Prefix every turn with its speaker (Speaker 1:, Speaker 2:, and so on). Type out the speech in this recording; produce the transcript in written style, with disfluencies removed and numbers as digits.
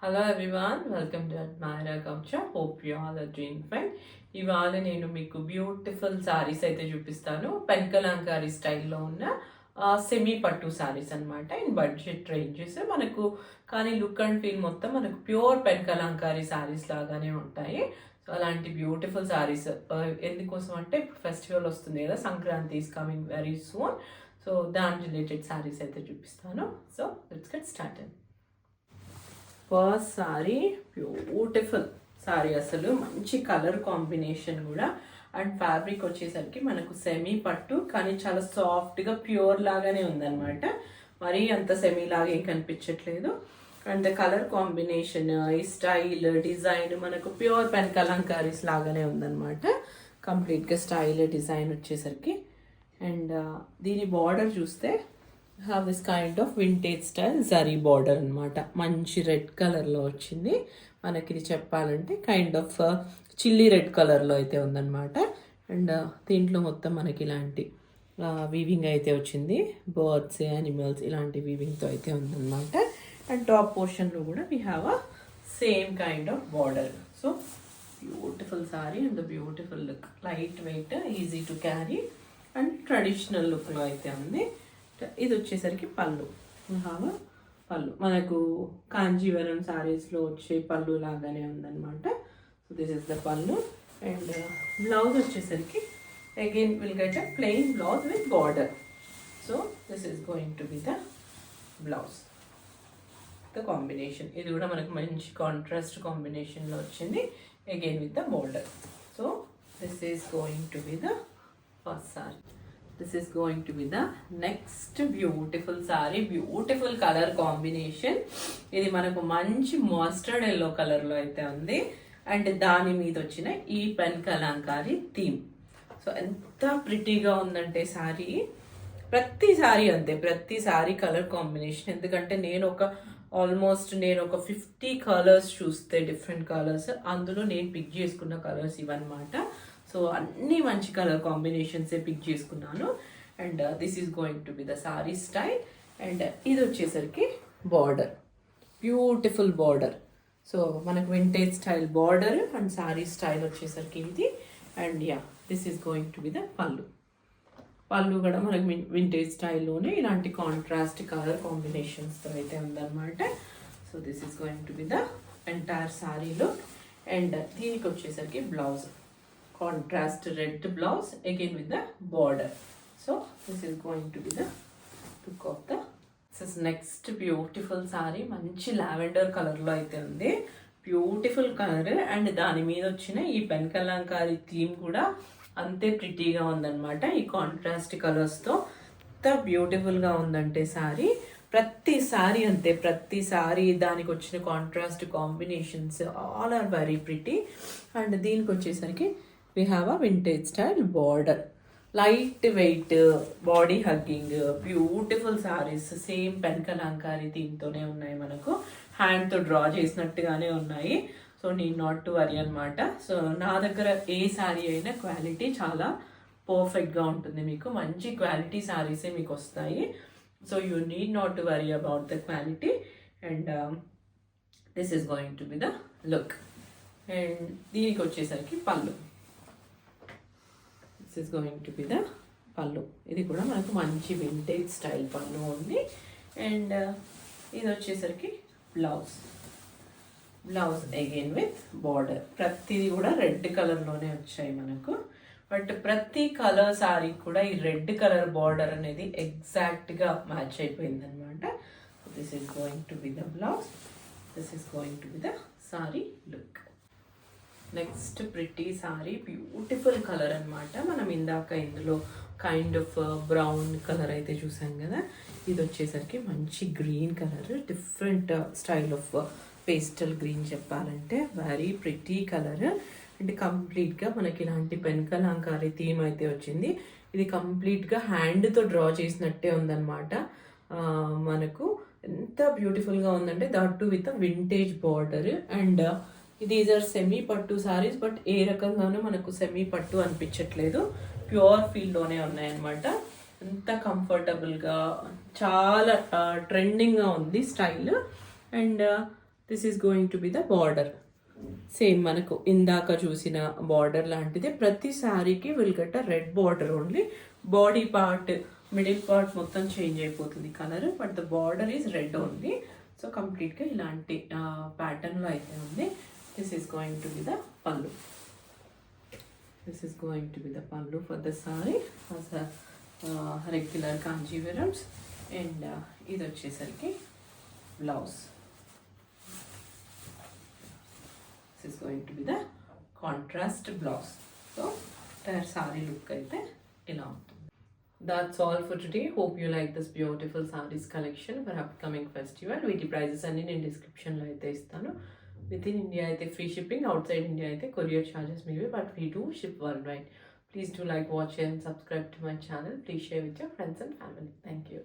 Speaker 1: Hello everyone, welcome to Admira culture. Hope you all are doing fine. ఇవాళ నేను మీకు beautiful saris అయితే చూపిస్తాను. పెన్కలాంకారీ స్టైల్లో ఉన్న సెమీ పట్టు సారీస్ అనమాట. ఇన్ బడ్జెట్ రేంజెస్ మనకు, కానీ లుక్ అండ్ ఫీల్ మొత్తం మనకు ప్యూర్ పెన్కలాంకారీ సారీస్ లాగానే ఉంటాయి. సో అలాంటి బ్యూటిఫుల్ సారీస్ ఎందుకోసం అంటే ఇప్పుడు ఫెస్టివల్ వస్తుంది కదా, Sankranti is coming very soon. So దాని రిలేటెడ్ సారీస్ అయితే చూపిస్తాను. So let's get started. First sorry beautiful sorry, అసలు మంచి కలర్ కాంబినేషన్ కూడా. అండ్ ఫ్యాబ్రిక్ వచ్చేసరికి మనకు సెమీ పట్టు, కానీ చాలా సాఫ్ట్గా ప్యూర్ లాగానే ఉందన్నమాట. మరీ అంత సెమీ లాగా ఏం కనిపించట్లేదు. అండ్ కలర్ కాంబినేషన్, ఈ స్టైల్ డిజైన్ మనకు ప్యూర్ పెన్ కలంకారీస్ లాగానే ఉందన్నమాట. కంప్లీట్గా స్టైల్ డిజైన్ వచ్చేసరికి. అండ్ దీని బార్డర్ చూస్తే have this kind of vintage style zari border అనమాట. మంచి రెడ్ కలర్లో వచ్చింది మనకి. ఇది చెప్పాలంటే కైండ్ ఆఫ్ చిల్లీ రెడ్ కలర్లో అయితే ఉందన్నమాట. అండ్ దీంట్లో మొత్తం మనకి ఇలాంటి వీవింగ్ అయితే వచ్చింది. బర్డ్స్, యానిమల్స్ ఇలాంటి వీవింగ్తో అయితే ఉందన్నమాట. అండ్ టాప్ పోర్షన్లో కూడా we have a same kind of border. So beautiful sorry and beautiful look, light weight, easy to carry and traditional లుక్లో అయితే ఉంది. ఇది వచ్చేసరికి పళ్ళు. పళ్ళు మనకు కాంజీవరం సారీస్లో వచ్చే పళ్ళు లాగానే ఉందన్నమాట. సో దిస్ ఇస్ ద పళ్ళు. అండ్ బ్లౌజ్ వచ్చేసరికి again will get a plain blouse with border. So this is going to be the blouse, the combination. ఇది కూడా మనకు మంచి కాంట్రాస్ట్ కాంబినేషన్లో వచ్చింది, again with the border. So this is going to be the first sorry. This is going to be the next beautiful saree. Beautiful color combination. ఇది మనకు మంచి mustard yellow కలర్లో అయితే ఉంది. అండ్ దాని మీద వచ్చిన ఈ పెన్ కలంకారీ థీమ్. సో ఎంత ప్రిటీగా ఉందంటే సారీ, ప్రతి సారీ అంతే, ప్రతి సారీ కలర్ కాంబినేషన్. ఎందుకంటే నేను ఒక 50 కలర్స్ చూస్తే, డిఫరెంట్ కలర్స్, అందులో నేను పిక్ చేసుకున్న కలర్స్ ఇవన్నమాట. సో అన్ని మంచి కలర్ కాంబినేషన్సే పిక్ చేసుకున్నాను. And this is going to be the sorry style. And ఇది వచ్చేసరికి బార్డర్, బ్యూటిఫుల్ బార్డర్. సో మనకు vintage style border and sorry style వచ్చేసరికి ఇది. And yeah, this is going to be the పళ్ళు. పళ్ళు కూడా మనకు వింటేజ్ స్టైల్లోనే ఇలాంటి కాంట్రాస్ట్ కలర్ కాంబినేషన్స్తో అయితే ఉందన్నమాట. So this is going to be the entire sorry look. And దీనికి వచ్చేసరికి blouse, contrast red blouse again with the border. So this is going to be the look of the, this is next beautiful saree. మంచి lavender కలర్లో అయితే ఉంది, beautiful colour. And దాని మీద వచ్చిన ఈ పెన్ కలంకారీ థీమ్ కూడా అంతే ప్రిటీగా ఉందన్నమాట. ఈ కాంట్రాస్ట్ కలర్స్తో ఎంత బ్యూటిఫుల్గా ఉందంటే సారీ, ప్రతి సారీ అంతే, ప్రతి సారీ దానికి వచ్చిన contrast combinations all are very pretty. And దీనికి వచ్చేసరికి we have a vintage style border, light weight, body hugging, beautiful sarees. Same pen Kalamkari థీమ్తోనే ఉన్నాయి, మనకు హ్యాండ్తో డ్రా చేసినట్టుగానే ఉన్నాయి. So need not to worry అనమాట. సో నా దగ్గర ఏ సారీ అయినా క్వాలిటీ చాలా పర్ఫెక్ట్గా ఉంటుంది, మీకు మంచి క్వాలిటీ సారీసే మీకు వస్తాయి. So you need not to worry about the quality. And this is going to be the look. And దీనికి వచ్చేసరికి పళ్ళు. This is going to be the పళ్ళు. ఇది కూడా మనకు మంచి వింటేజ్ స్టైల్ పళ్ళు ఉంది. అండ్ ఇది వచ్చేసరికి blouse. Blouse again with border. ప్రతిది కూడా రెడ్ కలర్లోనే వచ్చాయి మనకు. బట్ ప్రతి కలర్ సారీ కూడా ఈ రెడ్ కలర్ బార్డర్ అనేది ఎగ్జాక్ట్గా మ్యాచ్ అయిపోయింది అనమాట. This is going to be the blouse. This is going to be the sorry look. Next pretty sorry, beautiful colour అనమాట. మనం ఇందాక ఇందులో కైండ్ ఆఫ్ బ్రౌన్ కలర్ అయితే చూసాం కదా, ఇది వచ్చేసరికి మంచి green colour, different style of pastel green చెప్పాలంటే. Very pretty colour. అండ్ కంప్లీట్గా మనకి ఇలాంటి పెన్ కలంకారీ థీమ్ అయితే వచ్చింది. ఇది కంప్లీట్గా హ్యాండ్తో డ్రా చేసినట్టే ఉందన్నమాట. మనకు ఎంత బ్యూటిఫుల్గా ఉందంటే, that too with vintage border. And these are semi pattu saris, but ఏ రకంగానూ మనకు సెమీ పట్టు అనిపించట్లేదు, ప్యూర్ ఫీల్లోనే ఉన్నాయన్నమాట. ఎంత కంఫర్టబుల్గా, చాలా ట్రెండింగ్గా ఉంది style. And this is going to be the border. Same మనకు ఇందాక చూసిన బార్డర్ లాంటిదే. ప్రతి శారీకి will get a red border only. Body part, middle part మొత్తం చేంజ్ అయిపోతుంది colour, but the border is red only. So కంప్లీట్గా ఇలాంటి ప్యాటర్న్లో అయితే ఉంది. This is going to be the pallu. This is going to be the pallu for the sari as regular Kanjeevarams. And ఇది వచ్చేసరికి blouse. This is going to be the contrast blouse. So entire saree look aithe ila untundi. That's all for today. Hope you like this beautiful sarees collection for upcoming festival. Veeti prices anni nenu description lo aithe istanu. Within India aithe free shipping, outside India aithe courier charges meewe, but we do ship worldwide. Please do like, watch and subscribe to my channel. Please share with your friends and family. Thank you.